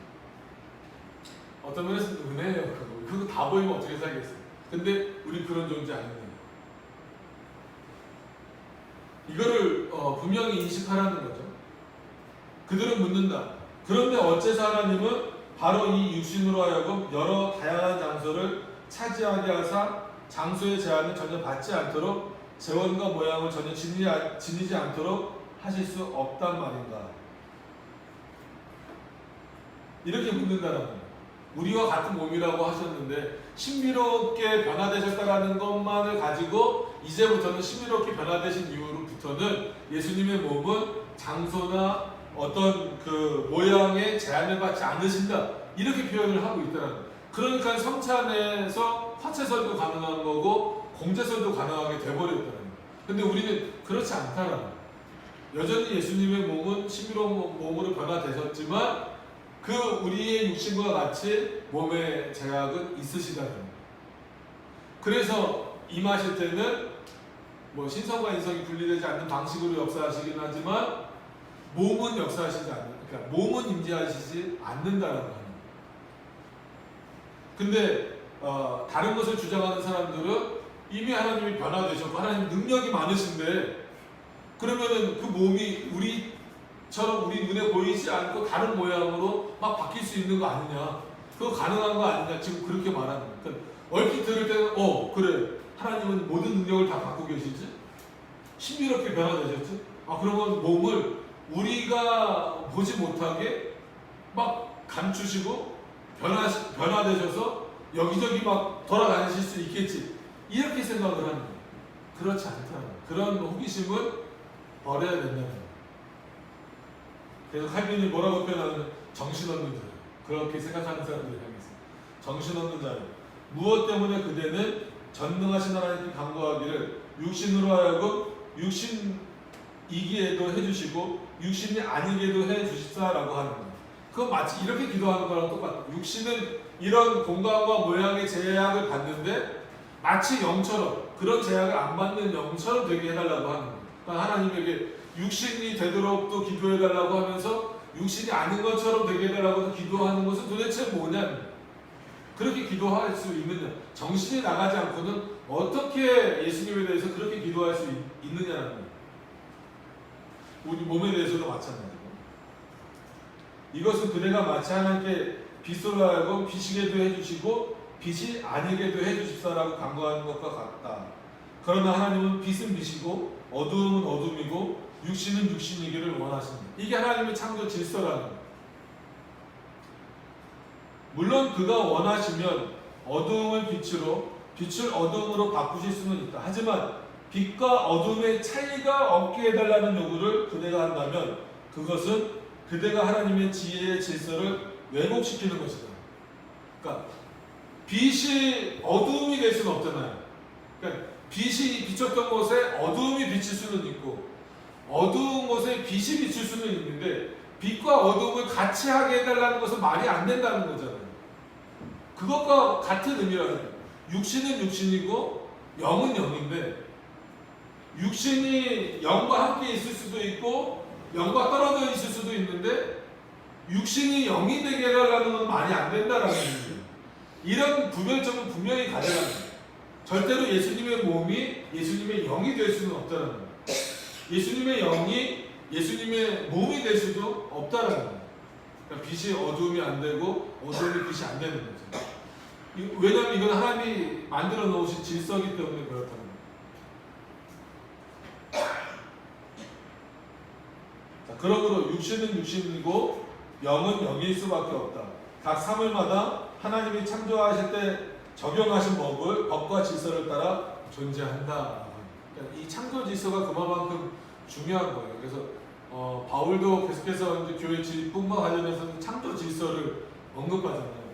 어떤 면에서 은혜예요. 그거 다 보이면 어떻게 살겠어요. 근데 우리 그런 존재 아니에요. 이거를 분명히 인식하라는 거죠. 그들은 묻는다. 그런데 어째서 하나님은 바로 이 육신으로 하여금 여러 다양한 장소를 차지하게 하사 장소의 제한을 전혀 받지 않도록 재원과 모양을 전혀 지니지 않도록 하실 수 없단 말인가. 이렇게 묻는다는 거예요. 우리와 같은 몸이라고 하셨는데 신비롭게 변화되셨다라는 것만을 가지고 이제부터는 신비롭게 변화되신 이후로부터는 예수님의 몸은 장소나 어떤 그 모양의 제한을 받지 않으신다. 이렇게 표현을 하고 있다는 거예요. 그러니까 성찬에서 화채설도 가능한 거고 공제설도 가능하게 돼버렸다는 거예요. 근데 우리는 그렇지 않다는 거예요. 여전히 예수님의 몸은 신비로운 몸으로 변화되셨지만 그 우리의 육신과 같이 몸의 제약은 있으시다는 거예요. 그래서 임하실 때는 뭐 신성과 인성이 분리되지 않는 방식으로 역사하시긴 하지만 몸은 역사하시지 않는, 그러니까 몸은 임재하시지 않는다는 거예요. 근데 다른 것을 주장하는 사람들은 이미 하나님이 변화되셨고 하나님 능력이 많으신데 그러면은 그 몸이 우리처럼 우리 눈에 보이지 않고 다른 모양으로 막 바뀔 수 있는 거 아니냐, 그거 가능한 거 아니냐 지금 그렇게 말하는 거예요. 그러니까 얼핏 들을 때는 그래 하나님은 모든 능력을 다 갖고 계시지, 신비롭게 변화되셨지. 그러면 몸을 우리가 보지 못하게 막 감추시고 변화되셔서 여기저기 막 돌아다니실 수 있겠지, 이렇게 생각을 하는 거예요. 그렇지 않다는 거예요. 그런 호기심은 버려야 된다는 거예요. 그래서 칼빈이 뭐라고 표현하면 정신없는 자예요. 그렇게 생각하는 사람들이 향해서 정신없는 자예요. 무엇 때문에 그대는 전능하신 하나님께 간구하기를 육신으로 하여금 육신이기에도 해주시고 육신이 아니게도 해주십사라고 하는 거예요. 그건 마치 이렇게 기도하는 거랑 똑같아요. 육신은 이런 공간과 모양의 제약을 받는데 마치 영처럼 그런 제약을 안 받는 영처럼 되게 해달라고 하는 거예요. 그러니까 하나님에게 육신이 되도록 또 기도해달라고 하면서 육신이 아닌 것처럼 되게 해달라고 기도하는 것은 도대체 뭐냐, 그렇게 기도할 수 있느냐, 정신이 나가지 않고는 어떻게 예수님에 대해서 그렇게 기도할 수 있느냐는 거예요. 우리 몸에 대해서도 마찬가지고, 이것은 그대가 마치 하나님께 빛으로 하여금 비시게도 해주시고 빛이 아니게도 해주십사라고 간구하는 것과 같다. 그러나 하나님은 빛은 빛이고 어두움은 어둠이고 육신은 육신이기를 원하십니다. 이게 하나님의 창조 질서라는 거예요. 물론 그가 원하시면 어두움을 빛으로, 빛을 어두움으로 바꾸실 수는 있다. 하지만 빛과 어둠의 차이가 없게 해달라는 요구를 그대가 한다면 그것은 그대가 하나님의 지혜의 질서를 왜곡시키는 것이다. 그러니까 빛이 어두움이 될 수는 없잖아요. 그러니까 빛이 비쳤던 곳에 어두움이 비칠 수는 있고 어두운 곳에 빛이 비칠 수는 있는데 빛과 어두움을 같이 하게 해달라는 것은 말이 안 된다는 거잖아요. 그것과 같은 의미라는 거예요. 육신은 육신이고 영은 영인데 육신이 영과 함께 있을 수도 있고 영과 떨어져 있을 수도 있는데 육신이 영이 되게 해달라는 건 말이 안 된다라는 거예요. 이런 구별점은 분명히 가져가는 거예요. 절대로 예수님의 몸이 예수님의 영이 될 수는 없다는 거예요. 예수님의 영이 예수님의 몸이 될 수도 없다는 거예요. 그러니까 빛이 어두움이 안 되고 어두움이 빛이 안 되는 거죠. 왜냐하면 이건 하나님이 만들어 놓으신 질서이기 때문에 그렇다는 거예요. 자, 그러므로 육신은 육신이고 영은 영일 수밖에 없다. 각 사물마다 하나님이 창조하실 때 적용하신 법과 질서를 따라 존재한다. 그러니까 이 창조 질서가 그만큼 중요한 거예요. 그래서 바울도 계속해서 이제 교회 질뿐과 관련해서 창조 질서를 언급하잖아요.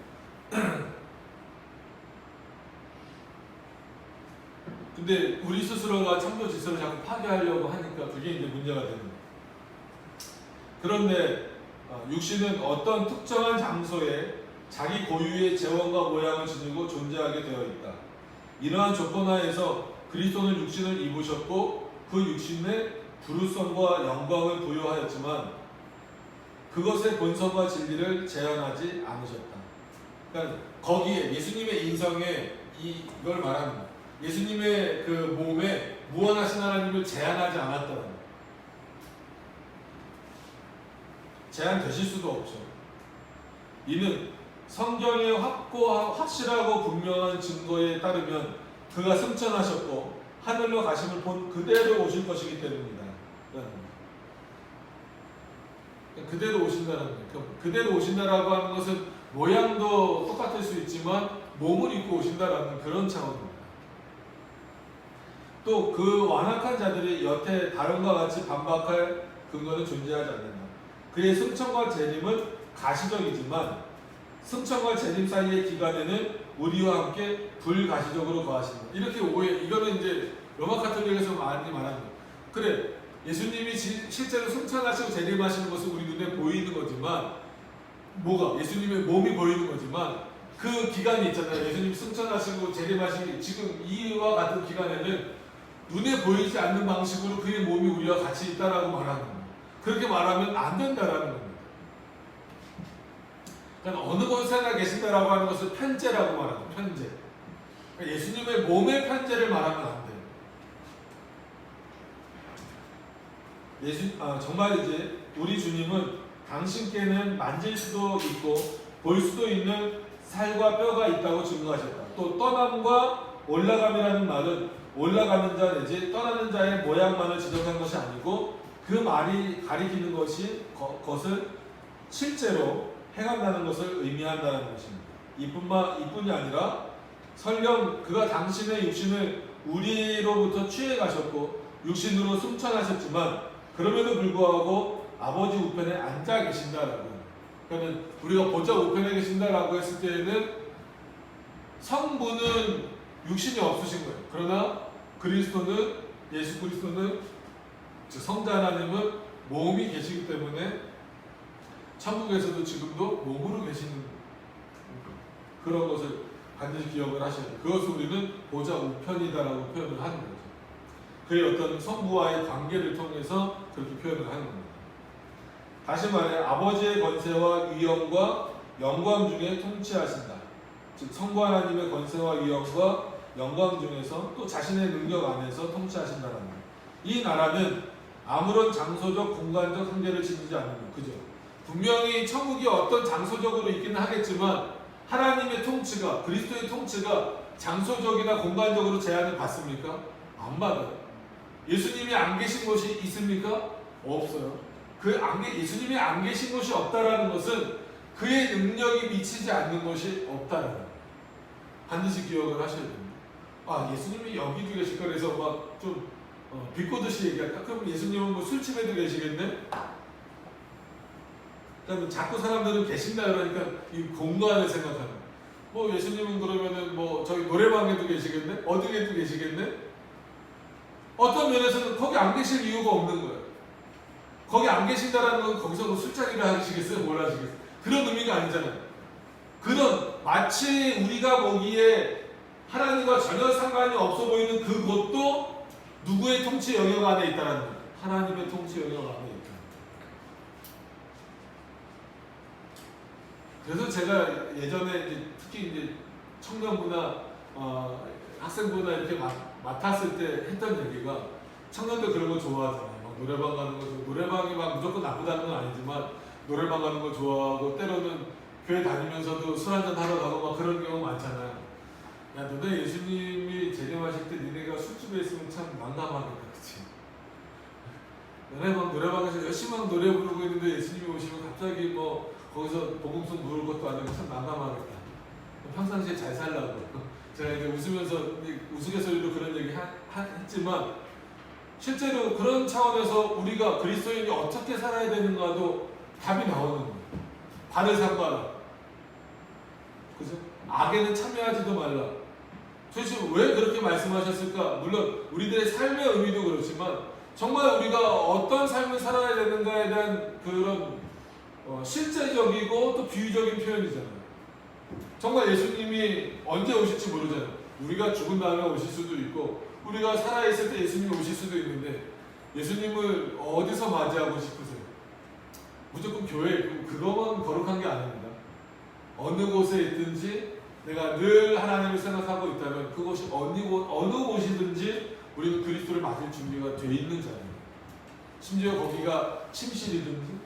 근데 우리 스스로가 창조 질서를 자꾸 파괴하려고 하니까 그게 이제 문제가 되는 거예요. 그런데 육신은 어떤 특정한 장소에 자기 고유의 재원과 모양을 지니고 존재하게 되어 있다. 이러한 조건 하에서 그리스도는 육신을 입으셨고 그 육신에 부르성과 영광을 부여하였지만 그것의 본성과 진리를 재현하지 않으셨다. 그러니까 거기에 예수님의 인성에 이걸 말합니다. 예수님의 그 몸에 무한하신 하나님을 제한하지 않았다는 거예요. 제한되실 수도 없죠. 이는 성경의 확실하고 분명한 증거에 따르면 그가 승천하셨고 하늘로 가심을 본 그대로 오실 것이기 때문이다. 그대로 오신다는 거예요. 그대로 오신다라고 하는 것은 모양도 똑같을 수 있지만 몸을 입고 오신다라는 그런 차원입니다. 또 그 완악한 자들이 여태 다른과 같이 반박할 근거는 존재하지 않는다. 그의 승천과 재림은 가시적이지만 승천과 재림 사이의 기간에는 우리와 함께 불가시적으로 거하신다. 이렇게 이거는 이제 로마 카톨릭에서 많이 말하는 거예요. 그래, 예수님이 실제로 승천하시고 재림하시는 것은 우리 눈에 보이는 거지만 뭐가? 예수님의 몸이 보이는 거지만 그 기간이 있잖아요. 예수님이 승천하시고 재림하시는 지금 이와 같은 기간에는 눈에 보이지 않는 방식으로 그의 몸이 우리와 같이 있다라고 말하는 거예요. 그렇게 말하면 안 된다라는 겁니다. 그러니까 어느 곳에나 계신다라고 하는 것을 편재라고 말하는 거예요. 편재. 그러니까 예수님의 몸의 편재를 말하면 안 돼요. 정말이지 우리 주님은 당신께는 만질 수도 있고 볼 수도 있는 살과 뼈가 있다고 증거하셨다. 또 떠남과 올라감이라는 말은 올라가는 자 내지 떠나는 자의 모양만을 지적한 것이 아니고 그 말이 가리키는 것을 실제로 행한다는 것을 의미한다는 것입니다. 이뿐이 아니라 설령 그가 당신의 육신을 우리로부터 취해 가셨고 육신으로 승천하셨지만 그럼에도 불구하고 아버지 우편에 앉아 계신다라고. 그러면 우리가 보좌 우편에 계신다라고 했을 때에는 성부는 육신이 없으신 거예요. 그러나 예수 그리스도는 즉 성자 하나님은 몸이 계시기 때문에 천국에서도 지금도 몸으로 계시는 그런 것을 반드시 기억을 하셔야 돼요. 그것을 우리는 보좌 우편이다라고 표현을 하는 거죠. 그의 어떤 성부와의 관계를 통해서 그렇게 표현을 하는 겁니다. 다시 말해 아버지의 권세와 위엄과 영광 중에 통치하신다. 즉 성부 하나님의 권세와 위엄과 영광 중에서 또 자신의 능력 안에서 통치하신다는 거예요. 이 나라는 아무런 장소적 공간적 한계를 지니지 않는 거예요. 그죠? 분명히 천국이 어떤 장소적으로 있기는 하겠지만 하나님의 통치가 그리스도의 통치가 장소적이나 공간적으로 제한을 받습니까? 안 받아요. 예수님이 안 계신 곳이 있습니까? 없어요. 예수님이 안 계신 곳이 없다라는 것은 그의 능력이 미치지 않는 것이 없다는 거예요. 반드시 기억을 하셔야 됩니다. 예수님이 여기도 계실 거라서 막 좀 비꼬듯이 얘기할까? 그럼 예수님은 뭐 술집에도 계시겠네? 그러니까 자꾸 사람들은 계신다 그러니까 이 공간을 생각하는 거예요. 뭐 예수님은 그러면은 뭐 저기 노래방에도 계시겠네? 어디에도 계시겠네? 어떤 면에서는 거기 안 계실 이유가 없는 거예요. 거기 안 계신다라는 건 거기서 뭐 술자리를 하시겠어요? 뭘 하시겠어요? 그런 의미가 아니잖아요. 마치 우리가 보기에 하나님과 전혀 상관이 없어 보이는 그것도 누구의 통치 영역 안에 있다는 거예요. 하나님의 통치 영역 안에 있다. 그래서 제가 예전에 특히 이제 청년부나 학생부나 이렇게 맡았을 때 했던 얘기가 청년들 그런 거 좋아하잖아요. 막 노래방 가는 거, 노래방이 막 무조건 나쁘다는 건 아니지만 노래방 가는 거 좋아하고 때로는 교회 다니면서도 술 한잔 하러 가고 막 그런 경우 많잖아요. 야, 너네 예수님이 재림하실 때 니네가 술집에 있으면 참 난감하겠다, 그치? 너네 막 노래방에서 열심히 막 노래 부르고 있는데 예수님이 오시면 갑자기 뭐 거기서 복음성 부를 것도 아니고 참 난감하겠다. 평상시에 잘 살라고. 제가 이제 웃으면서 우스갯소리로 그런 얘기 했지만 실제로 그런 차원에서 우리가 그리스도인이 어떻게 살아야 되는가도 답이 나오는 거예요. 발을 삼가라. 그죠? 악에는 참여하지도 말라. 도대체 왜 그렇게 말씀하셨을까? 물론 우리들의 삶의 의미도 그렇지만 정말 우리가 어떤 삶을 살아야 되는가에 대한 그런 실제적이고 또 비유적인 표현이잖아요. 정말 예수님이 언제 오실지 모르잖아요. 우리가 죽은 다음에 오실 수도 있고 우리가 살아있을 때 예수님이 오실 수도 있는데 예수님을 어디서 맞이하고 싶으세요? 무조건 교회에 있고 그거만 거룩한 게 아닙니다. 어느 곳에 있든지 내가 늘 하나님을 생각하고 있다면 그곳이 어느 곳이든지 우리는 그리스도를 맞을 준비가 돼 있는 자입니다. 심지어 거기가 침실이든지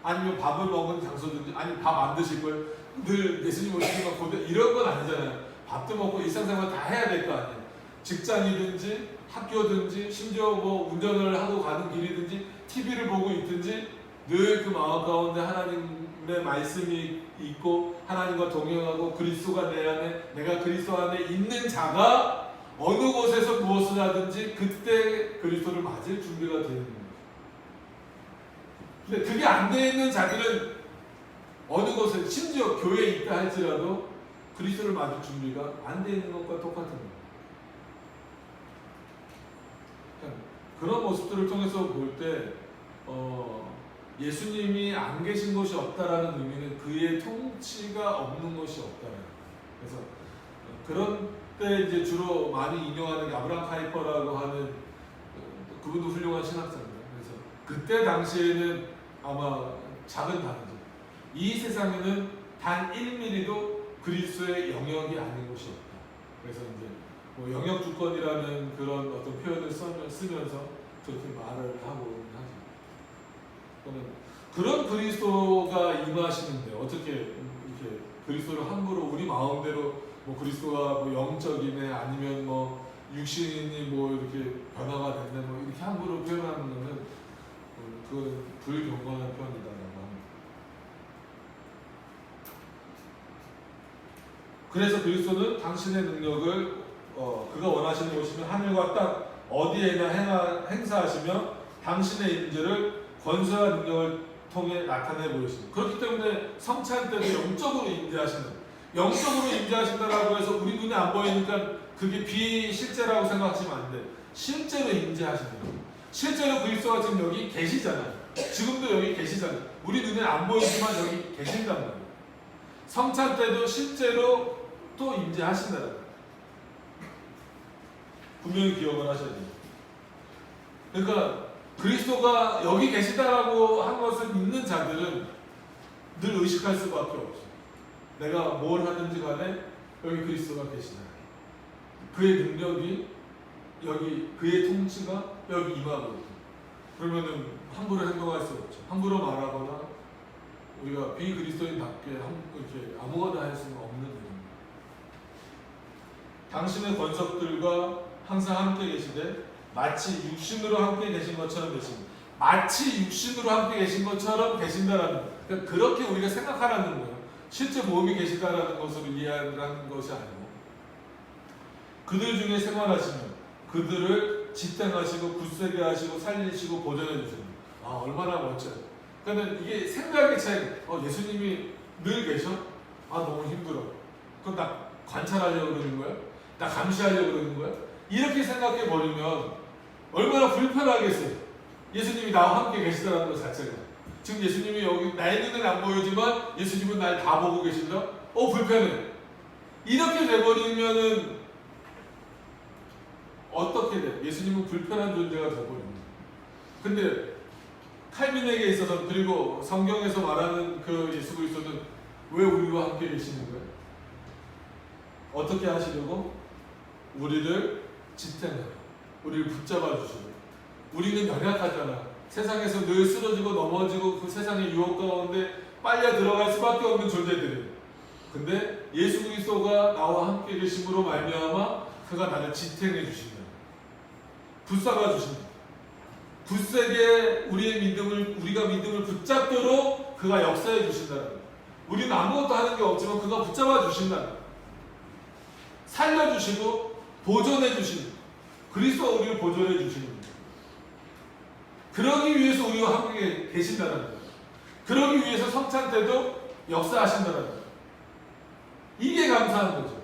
아니면 밥을 먹은 장소든지 아니면 밥 안 드실 걸 늘 예수님 오시는 거 이런 건 아니잖아요. 밥도 먹고 일상생활 다 해야 될 거 아니에요. 직장이든지 학교든지 심지어 뭐 운전을 하고 가는 길이든지 TV를 보고 있든지 늘 그 마음 가운데 하나님의 말씀이 있고 하나님과 동행하고 그리스도가 내 안에 내가 그리스도 안에 있는 자가 어느 곳에서 무엇을 하든지 그때 그리스도를 맞을 준비가 되어 있는 거죠. 근데 그게 안 되어 있는 자들은 어느 곳에 심지어 교회에 있다 할지라도 그리스도를 맞을 준비가 안 되어 있는 것과 똑같은 거예요. 그런 모습들을 통해서 볼 때 예수님이 안 계신 것이 없다라는 의미는 그의 통치가 없는 것이 없다는 거예요. 그래서 그런 때 이제 주로 많이 인용하는 게 아브라함 카이퍼라고 하는 그분도 훌륭한 신학자입니다. 그래서 그때 당시에는 아마 작은 단어죠. 이 세상에는 단 1mm도 그리스도의 영역이 아닌 것이 없다. 그래서 이제 뭐 영역 주권이라는 그런 어떤 표현을 쓰면서 그렇게 말을 하고 하죠. 그런 그리스도가 임하시는데 어떻게 이렇게 그리스도를 함부로 우리 마음대로 뭐 그리스도가 뭐 영적이네 아니면 뭐 육신이 뭐 이렇게 변화가 됐네 뭐 이렇게 함부로 표현하는 것은 그 불경건한 표현이다라고 합니다. 그래서 그리스도는 당신의 능력을 그가 원하시는 곳이면 하늘과 땅 어디에나 행사하시며 당신의 임재를 권세와 능력을 통해 나타내 보이십니다. 그렇기 때문에 성찬 때도 영적으로 임재하신다. 영적으로 임재하신다라고 해서 우리 눈에 안 보이니까 그게 비실제라고 생각하시면 안 돼. 실제로 임재하신다. 실제로 그리스도가 지금 여기 계시잖아요. 지금도 여기 계시잖아요. 우리 눈에 안 보이지만 여기 계신단 말이에요. 성찬 때도 실제로 또 임재하신다는 거예요. 분명히 기억을 하셔야 돼요. 그러니까 그리스도가 여기 계시다라고 한 것을 믿는 자들은 늘 의식할 수밖에 없어요. 내가 뭘 하든지 간에 여기 그리스도가 계시다. 그의 능력이 여기 그의 통치가 여기 임하고 있다. 그러면은 함부로 행동할 수 없죠. 함부로 말하거나 우리가 비그리스도인답게 이렇게 아무거나 할 수는 없는 일입니다. 당신의 권속들과 항상 함께 계시되 마치 육신으로 함께 계신 것처럼 계십니다. 마치 육신으로 함께 계신 것처럼 계신다라는 그러니까 그렇게 우리가 생각하라는 거예요. 실제 몸이 계시다라는 것으로 이해하는 것이 아니고 그들 중에 생활하시면 그들을 지탱하시고 굳세게 하시고 살리시고 보존해 주십니다. 아 얼마나 멋져요. 그러니까 이게 생각의 차이. 예수님이 늘 계셔? 아 너무 힘들어. 그럼 나 관찰하려고 그러는 거야? 나 감시하려고 그러는 거야? 이렇게 생각해 버리면 얼마나 불편하겠어요. 예수님이 나와 함께 계시다는 것 자체가. 지금 예수님이 여기 나의 눈에는 안 보이지만 예수님은 날 다 보고 계신다? 불편해. 이렇게 돼버리면은 어떻게 돼? 예수님은 불편한 존재가 돼버립니다. 근데 칼빈에게 있어서 그리고 성경에서 말하는 그 예수 그리스도는 왜 우리와 함께 계시는 거예요? 어떻게 하시려고? 우리를 지탱하고 우리를 붙잡아 주시고 우리는 연약하잖아. 세상에서 늘 쓰러지고 넘어지고 그 세상의 유혹 가운데 빨려 들어갈 수밖에 없는 존재들이에요. 근데 예수 그리스도가 나와 함께 계심으로 말미암아 그가 나를 지탱해 주신다. 붙잡아 주신다. 굳세게 우리가 믿음을 붙잡도록 그가 역사해 주신다. 우리는 아무것도 하는 게 없지만 그가 붙잡아 주신다. 살려주시고 보존해 주신다. 그리스도가 우리를 보존해 주시는 거예요. 그러기 위해서 우리와 함께 계신다는 거예요. 그러기 위해서 성찬 때도 역사하신다는 거예요. 이게 감사한 거죠.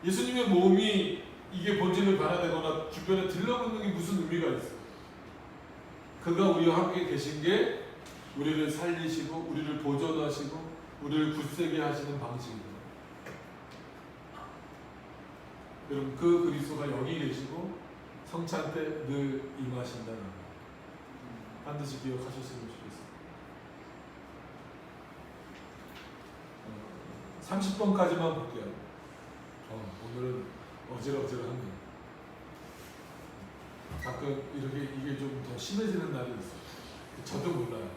예수님의 몸이 이게 본질을 변화되거나 주변에 들러붙는 게 무슨 의미가 있어요? 그가 우리와 함께 계신 게 우리를 살리시고 우리를 보존하시고 우리를 굳세게 하시는 방식입니다. 여러분 그 그리스도가 여기 계시고 성찬 때 늘 임하신다는 거 반드시 기억하셨으면 좋겠어요. 30번까지만 볼게요. 오늘은 어질어질하네요. 가끔 이게 좀 더 심해지는 날이 있어요. 저도 몰라요.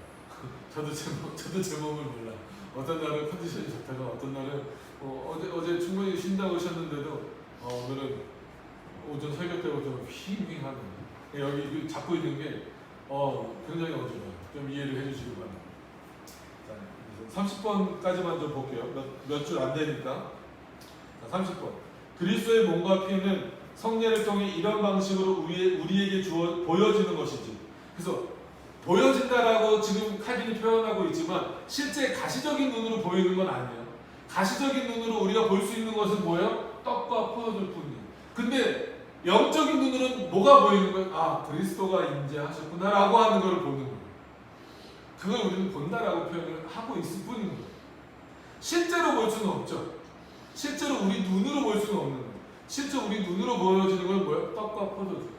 저도 제 몸을 몰라. 어떤 날은 컨디션이 좋다가 어떤 날은 어제 충분히 쉰다고 하셨는데도 오늘은 오전 설교 때부터 휘잉휘잉하네요. 여기 잡고 있는 게 굉장히 어지러워요. 좀 이해를 해주시기 바랍니다. 자, 30번까지만 좀 볼게요. 몇 줄 안 되니까. 자, 30번. 그리스도의 몸과 피는 성례를 통해 이런 방식으로 우리에게 보여지는 것이지. 그래서 보여진다라고 지금 칼빈이 표현하고 있지만 실제 가시적인 눈으로 보이는 건 아니에요. 가시적인 눈으로 우리가 볼 수 있는 것은 뭐예요? 떡과 포도주 뿐이에요. 근데 영적인 눈으로는 뭐가 보이는 거예요? 아, 그리스도가 임재하셨구나라고 하는 걸 보는 거예요. 그걸 우리는 본다라고 표현을 하고 있을 뿐인 거예요. 실제로 볼 수는 없죠. 실제로 우리 눈으로 볼 수는 없는 거예요. 실제 우리 눈으로 보여지는 건 뭐예요? 떡과 포도주.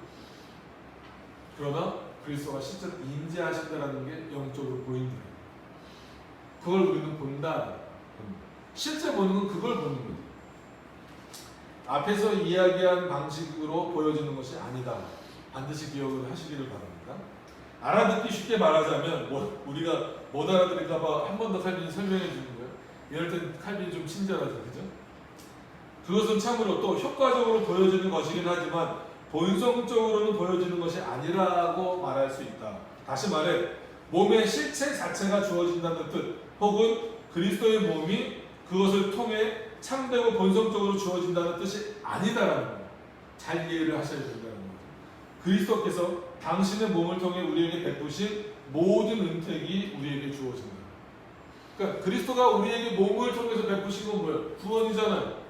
그러나 그리스도가 실제로 임재하신다라는 게 영적으로 보인다. 그걸 우리는 본다. 실제 보는 건 그걸 보는 거예요. 앞에서 이야기한 방식으로 보여지는 것이 아니다. 반드시 기억을 하시기를 바랍니다. 알아듣기 쉽게 말하자면 우리가 못 알아들을까봐 한 번 더 칼빈이 설명해 주는 거예요. 이럴 땐 칼빈이 좀 친절하죠, 그죠? 그것은 참으로 또 효과적으로 보여지는 것이긴 하지만 본성적으로는 보여지는 것이 아니라고 말할 수 있다. 다시 말해 몸의 실체 자체가 주어진다는 뜻, 혹은 그리스도의 몸이 그것을 통해 참되고 본성적으로 주어진다는 뜻이 아니다라는 거예요. 잘 이해를 하셔야 된다는 거죠. 그리스도께서 당신의 몸을 통해 우리에게 베푸신 모든 은택이 우리에게 주어진다. 그러니까 그리스도가 우리에게 몸을 통해서 베푸신 건 뭐예요? 구원이잖아요.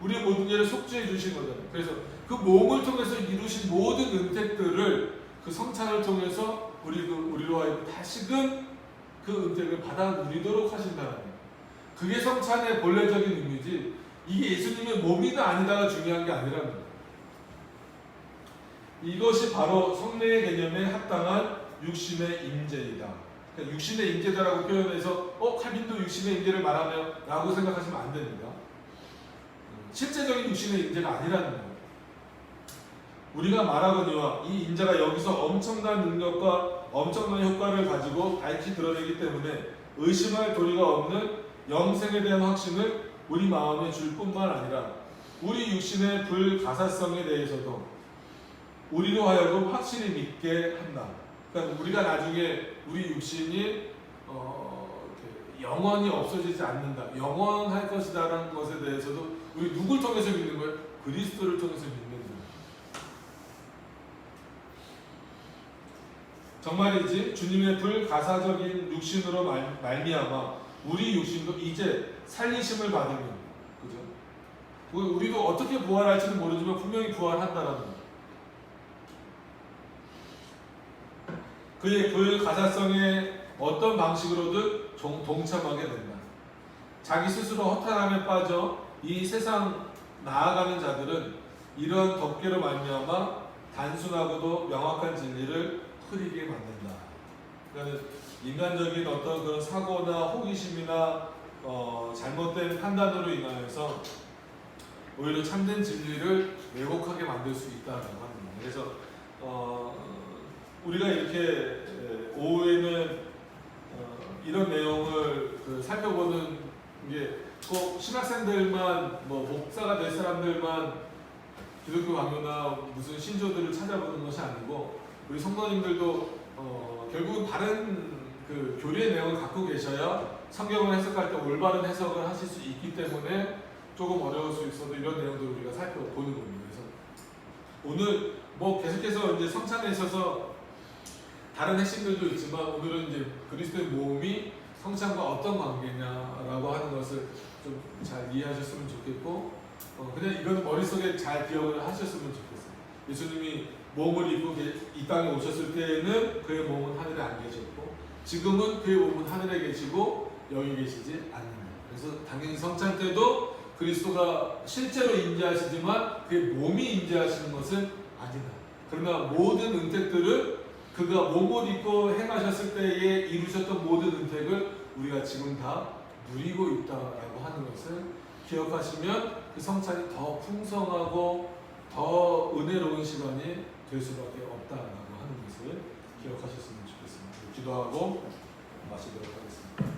우리의 모든 일을 속죄해 주신 거잖아요. 그래서 그 몸을 통해서 이루신 모든 은택들을 그 성찬을 통해서 우리로 하여금 다시금 그 은택을 받아 누리도록 하신다는 거예요. 그게 성찬의 본래적인 의미지 이게 예수님의 몸이다 아니다가 중요한 게 아니라는 거예요. 이것이 바로 성례의 개념에 합당한 육신의 임재이다. 그러니까 육신의 임재다라고 표현해서 칼빈도 육신의 임재를 말하며 라고 생각하시면 안 됩니다. 실제적인 육신의 임재가 아니라는 거예요. 우리가 말하거니와 이 임재가 여기서 엄청난 능력과 엄청난 효과를 가지고 밝히 드러내기 때문에 의심할 도리가 없는 영생에 대한 확신을 우리 마음에 줄 뿐만 아니라 우리 육신의 불가사성에 대해서도 우리로 하여금 확실히 믿게 한다. 그러니까 우리가 나중에 우리 육신이 영원히 없어지지 않는다, 영원할 것이다라는 것에 대해서도 우리 누굴 통해서 믿는 거예요? 그리스도를 통해서 믿는 거예요. 정말이지 주님의 불가사적인 육신으로 말미암아 우리 육신도 이제 살리심을 받으면, 그죠? 우리도 어떻게 부활할지는 모르지만 분명히 부활한다라는 거예요. 그의 불가사성에 어떤 방식으로든 동참하게 된다. 자기 스스로 허탄함에 빠져 이 세상 나아가는 자들은 이런 덮개로 말미암아 단순하고도 명확한 진리를 흐리게 만든다. 그러니까 인간적인 어떤 그런 사고나 호기심이나 잘못된 판단으로 인하여서 오히려 참된 진리를 왜곡하게 만들 수 있다라고 합니다. 그래서 우리가 이렇게 오후에는 이런 내용을 살펴보는 게 꼭 신학생들만, 목사가 될 사람들만 기독교 강요나 무슨 신조들을 찾아보는 것이 아니고 우리 성도님들도 결국은 다른 그 교리의 내용을 갖고 계셔야 성경을 해석할 때 올바른 해석을 하실 수 있기 때문에 조금 어려울 수 있어도 이런 내용들을 우리가 살펴보는 겁니다. 그래서 오늘 계속해서 이제 성찬에 있어서 다른 핵심들도 있지만 오늘은 이제 그리스도의 몸이 성찬과 어떤 관계냐라고 하는 것을 좀 잘 이해하셨으면 좋겠고, 그냥 이건 머릿속에 잘 기억을 하셨으면 좋겠어요. 예수님이 몸을 입고 이 땅에 오셨을 때에는 그의 몸은 하늘에 안 계셨고 지금은 그의 몸은 하늘에 계시고 여기 계시지 않는 거예요. 그래서 당연히 성찬 때도 그리스도가 실제로 임재하시지만 그의 몸이 임재하시는 것은 아니다. 그러나 모든 은택들을 그가 몸을 입고 행하셨을 때에 이루셨던 모든 은택을 우리가 지금 다 누리고 있다라고 하는 것을 기억하시면 그 성찬이 더 풍성하고 더 은혜로운 시간이 될 수밖에 없다라고 하는 것을 기억하셨으면 좋겠습니다. 기도하고 마치도록 하겠습니다.